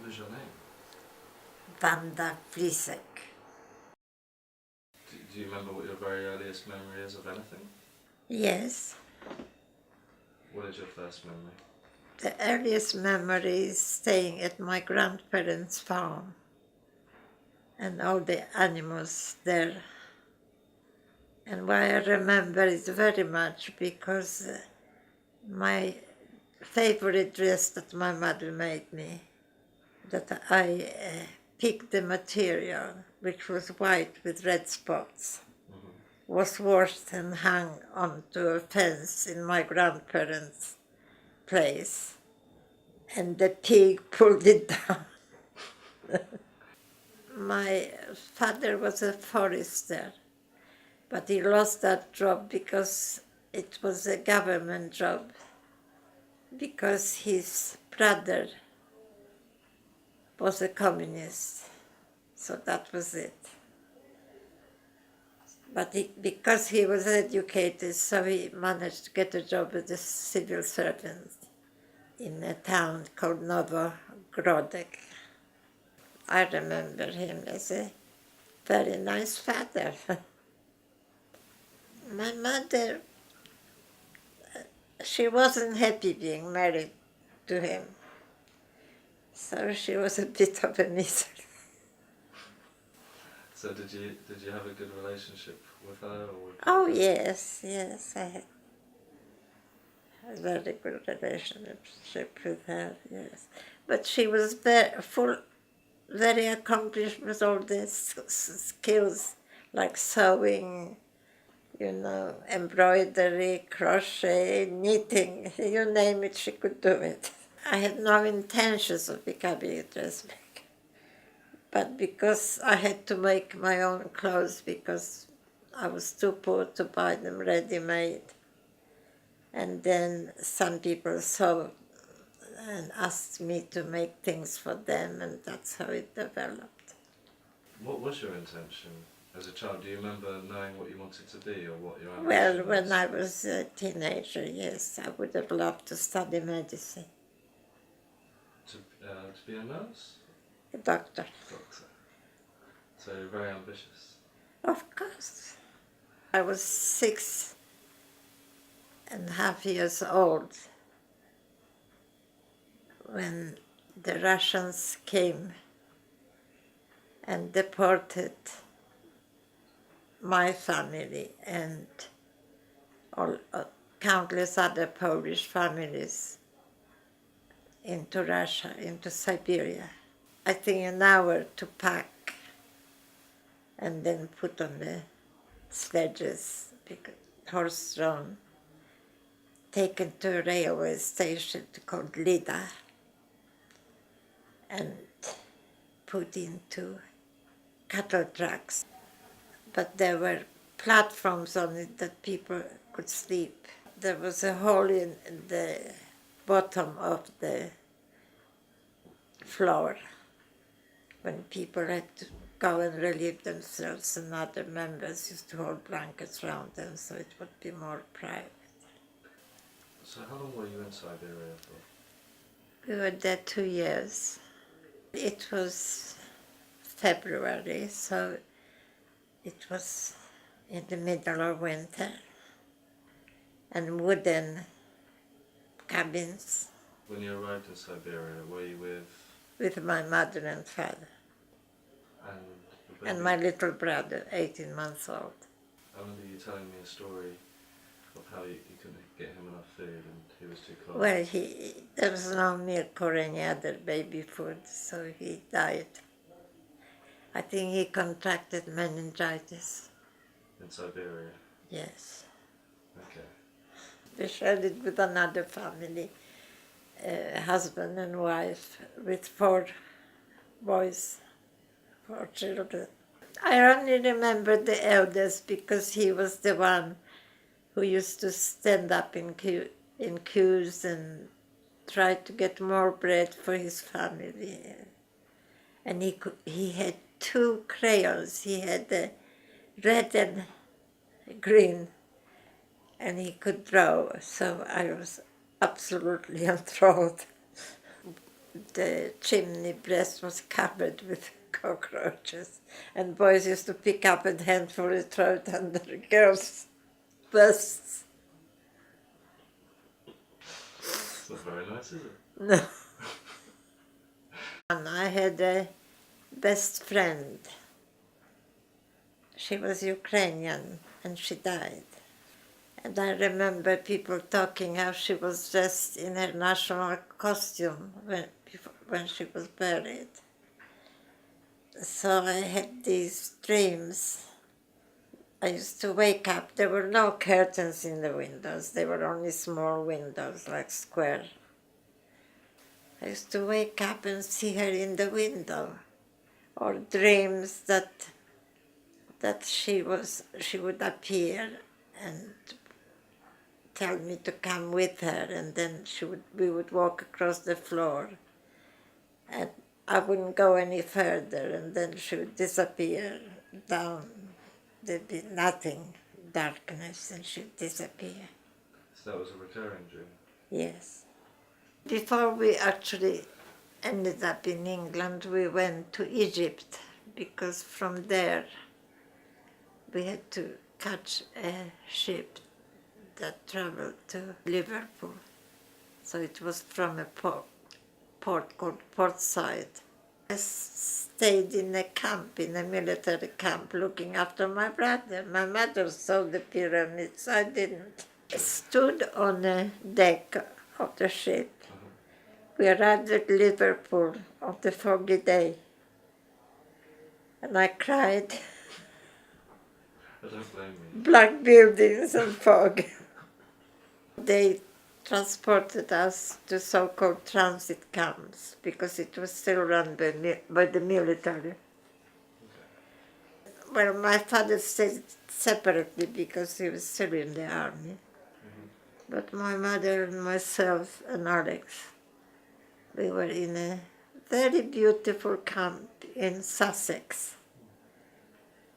was your name? Wanda Flisek. Do you remember what your very earliest memory is of anything? Yes, What is your first memory? the earliest memory is staying at my grandparents' farm and all the animals there. And why I remember it very much because my favorite dress that my mother made me, that I picked the material, which was white with red spots, was washed and hung onto a fence in my grandparents' place. And the pig pulled it down. My father was a forester, but he lost that job because it was a government job, because his brother was a communist. So that was it. But because he was educated, so he managed to get a job as a civil servant in a town called Novogrodek. I remember him as a very nice father. My mother, she wasn't happy being married to him. So she was a bit of a misery. So did you have a good relationship with her? Or with Oh yes, I had a very good relationship with her, yes. But she was very accomplished with all these skills, like sewing, embroidery, crochet, knitting, you name it, she could do it. I had no intentions of becoming a dressmaker, but because I had to make my own clothes because I was too poor to buy them ready-made. And then some people saw and asked me to make things for them, and that's how it developed. What was your intention as a child? Do you remember knowing what you wanted to be or what your ambition Well, was? when I was a teenager, yes, I would have loved to study medicine. To be a nurse? A doctor. Doctor. So you're very ambitious. Of course. I was 6.5 years old when the Russians came and deported my family and countless other Polish families into Russia, into Siberia. I think an hour to pack and then put on the sledges, horse-drawn, taken to a railway station called Lida and put into cattle trucks. But there were platforms on it that people could sleep. There was a hole in the bottom of the floor when people had to go and relieve themselves, and other members used to hold blankets around them so it would be more private. So how long were you in Siberia for? We were there 2 years. It was February, so it was in the middle of winter, and wooden cabins. When you arrived in Siberia, were you with my mother and father, and my little brother, 18 months old. I remember you telling me a story of how you couldn't get him enough food and he was too cold. Well, there was no milk or any other baby food, so he died. I think he contracted meningitis. In Siberia? Yes. Okay. We shared it with another family, husband and wife, with 4 boys, 4 children. I only remember the eldest because he was the one who used to stand up in queues and try to get more bread for his family. And he had 2 crayons. He had the red and green, and he could draw, so I was absolutely enthralled. the chimney breast was covered with cockroaches, and boys used to pick up a handful and throw it under the girls' busts. It's not very nice, is it? No. And I had a best friend. She was Ukrainian and she died. And I remember people talking how she was dressed in her national costume when she was buried. So I had these dreams. I used to wake up. There were no curtains in the windows. They were only small windows, like square. I used to wake up and see her in the window, or dreams that she would appear and tell me to come with her, and then we would walk across the floor, and I wouldn't go any further, and then she would disappear down. There'd be nothing, darkness, and she'd disappear. So that was a recurring dream? Yes. Before we actually ended up in England, we went to Egypt, because from there we had to catch a ship that traveled to Liverpool. So it was from a port called Portside. I stayed in a camp, in a military camp, looking after my brother. My mother saw the pyramids, I didn't. I stood on a deck of the ship. We arrived at Liverpool on the foggy day, and I cried. I don't blame you. Black buildings and fog. They transported us to so-called transit camps because it was still run by the military. Okay. Well, my father stayed separately because he was still in the army. But my mother and myself and Alex, we were in a very beautiful camp in Sussex,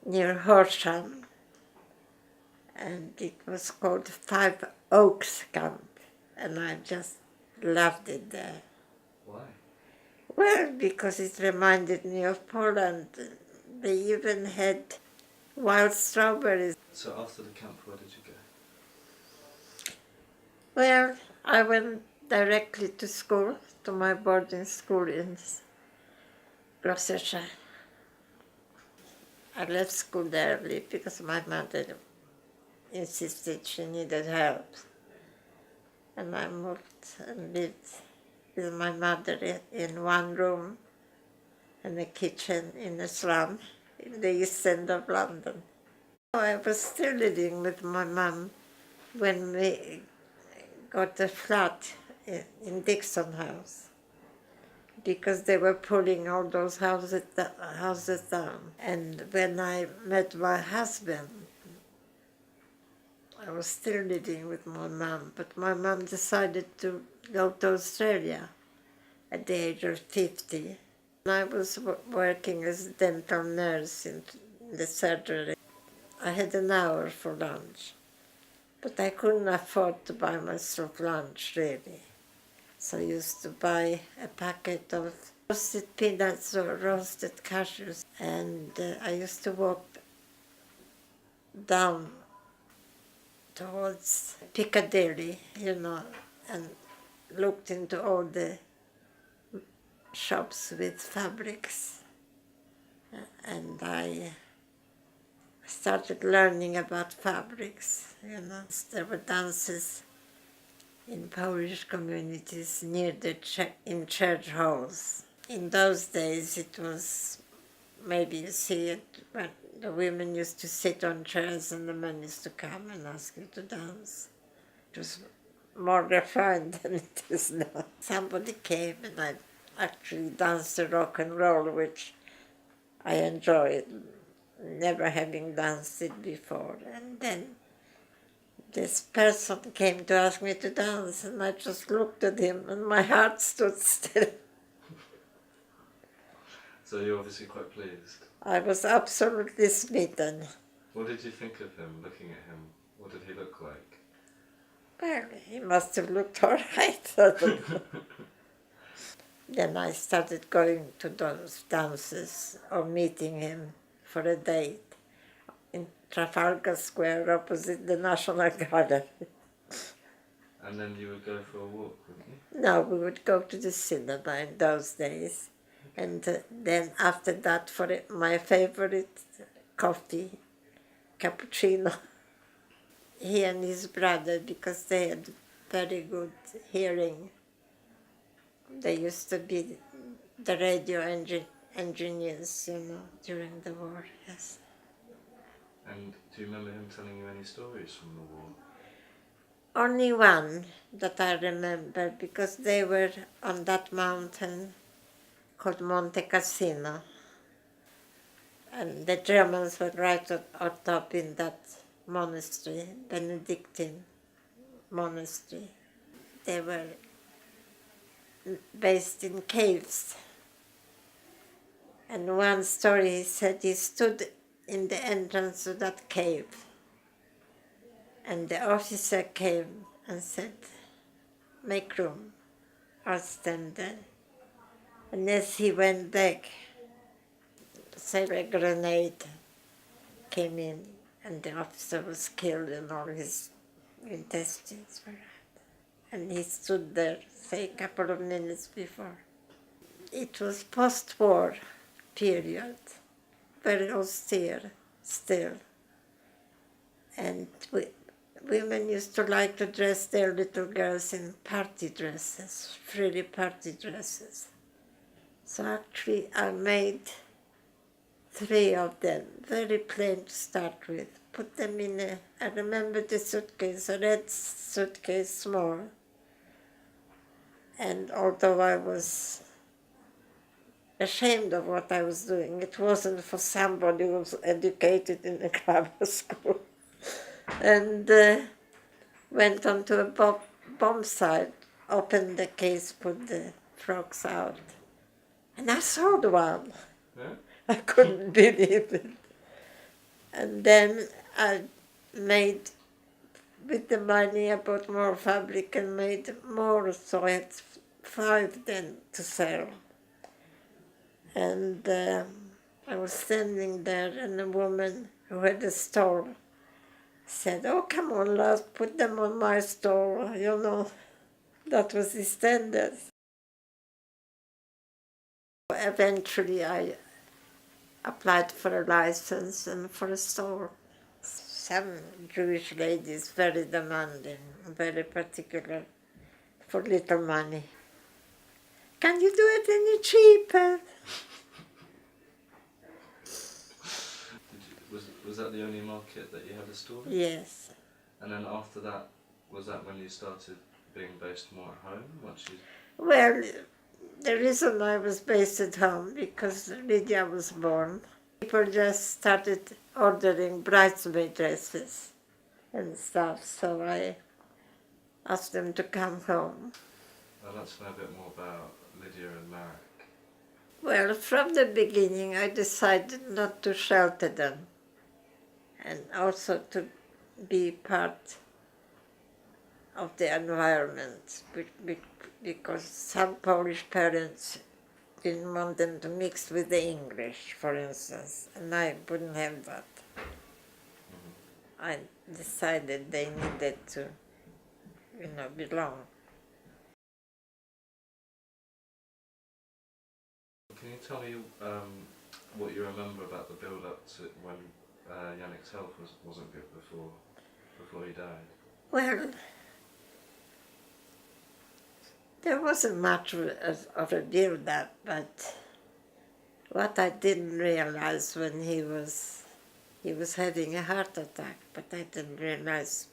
near Horsham. And it was called Five Oaks Camp, and I just loved it there. Why? Well, because it reminded me of Poland. They even had wild strawberries. So after the camp, where did you go? Well, I went directly to school, to my boarding school in Gloucestershire. I left school early because my mother insisted she needed help. And I moved and lived with my mother in one room and a kitchen in a slum in the east end of London. I was still living with my mum when we got a flat in Dixon House, because they were pulling all those houses down. And when I met my husband, I was still living with my mum, but my mum decided to go to Australia at the age of 50. I was working as a dental nurse in the surgery. I had an hour for lunch, but I couldn't afford to buy myself lunch, really. So I used to buy a packet of roasted peanuts or roasted cashews, and I used to walk down towards Piccadilly, and looked into all the shops with fabrics. And I started learning about fabrics, There were dances in Polish communities near in church halls. In those days it was, maybe you see it, when the women used to sit on chairs and the men used to come and ask you to dance. It was more refined than it is now. Somebody came and I actually danced the rock and roll, which I enjoyed, never having danced it before. And then this person came to ask me to dance, and I just looked at him and my heart stood still. So you're obviously quite pleased. I was absolutely smitten. What did you think of him, looking at him? What did he look like? Well, he must have looked all right. I don't know. Then I started going to those dances or meeting him for a date in Trafalgar Square opposite the National Gallery. And then you would go for a walk, wouldn't you? No, we would go to the cinema in those days. And then after that, for my favorite coffee, cappuccino. He and his brother, because they had very good hearing, they used to be the radio engineers, during the war, yes. And do you remember him telling you any stories from the war? Only one that I remember, because they were on that mountain called Monte Cassino. And the Germans were right on top in that monastery, Benedictine monastery. They were based in caves. And one story, he said he stood in the entrance to that cave. And the officer came and said, "Make room, I'll stand there." And as he went back, say a grenade came in, and the officer was killed and all his intestines were out. And he stood there, say, a couple of minutes before. It was post-war period, very austere still. And women used to like to dress their little girls in party dresses, frilly party dresses. So actually I made 3 of them, very plain to start with. Put them in I remember the suitcase, a red suitcase, small. And although I was ashamed of what I was doing, it wasn't for somebody who was educated in a grammar school. And went on to a bomb site, opened the case, put the frocks out. And I sold one. Yeah? I couldn't believe it. And then I made, with the money, I bought more fabric and made more, so I had 5 then to sell. And I was standing there, and a woman who had a store said, "Oh, come on, let's put them on my store." That was the standard. Eventually, I applied for a license and for a store. Some Jewish ladies, very demanding, very particular, for little money. "Can you do it any cheaper?" Was that the only market that you had a store in? Yes. And then after that, was that when you started being based more at home? Once you... Well, the reason I was based at home, because Lydia was born, people just started ordering bridesmaid dresses and stuff, so I asked them to come home. I'd like to know a bit more about Lydia and Marek. Well, from the beginning I decided not to shelter them, and also to be part of the environment, because some Polish parents didn't want them to mix with the English, for instance, and I wouldn't have that. I decided they needed to, belong. Can you tell me what you remember about the build-up to when Yannick's health wasn't good before he died? Well, there wasn't much of a build-up, but what I didn't realize when he was having a heart attack, but I didn't realize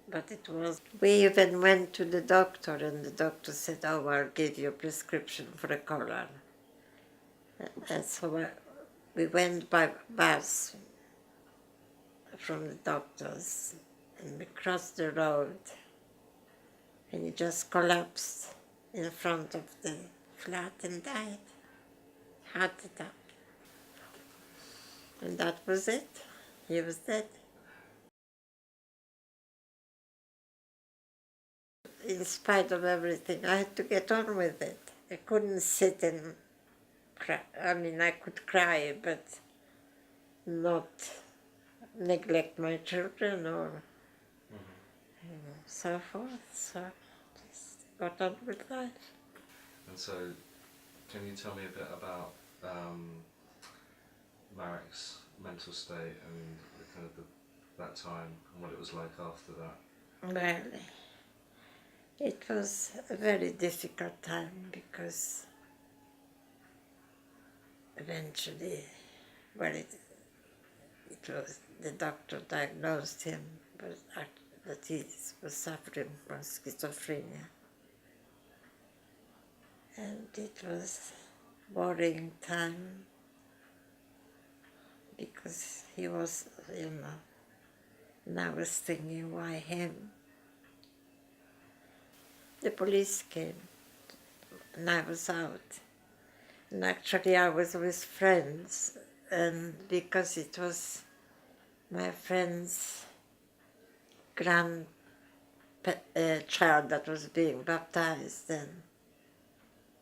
what it was. We even went to the doctor, and the doctor said, "Oh, I'll give you a prescription for a collar." And so we went by bus from the doctor's, and we crossed the road, and he just collapsed in front of the flat and died. Heart attack. And that was it. He was dead. In spite of everything, I had to get on with it. I couldn't sit and cry. I mean, I could cry, but not neglect my children or so forth. So just got on with life. And so, can you tell me a bit about Marek's mental state and that time and what it was like after that? Well, it was a very difficult time because eventually, well, it was the doctor diagnosed him that he was suffering from schizophrenia. And it was worrying time because he was, and I was thinking, why him? The police came and I was out. And actually I was with friends, and because it was my friend's grandchild that was being baptized then.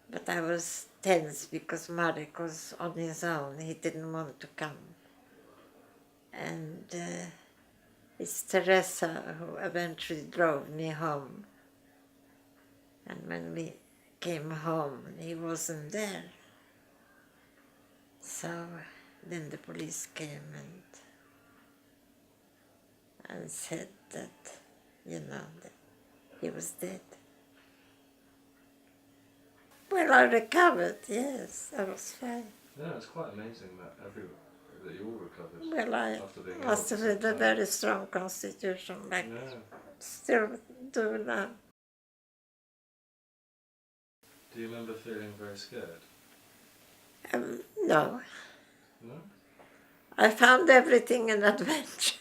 But I was tense because Marek was on his own. He didn't want to come. And it's Teresa who eventually drove me home. And when we came home, he wasn't there. So then the police came and said that, that he was dead. Well, I recovered, yes, I was fine. Yeah, it's quite amazing that you all recovered. Well, I after being must ill have for had some a time. very strong constitution, like still do now. Do you remember feeling very scared? No, No? I found everything an adventure.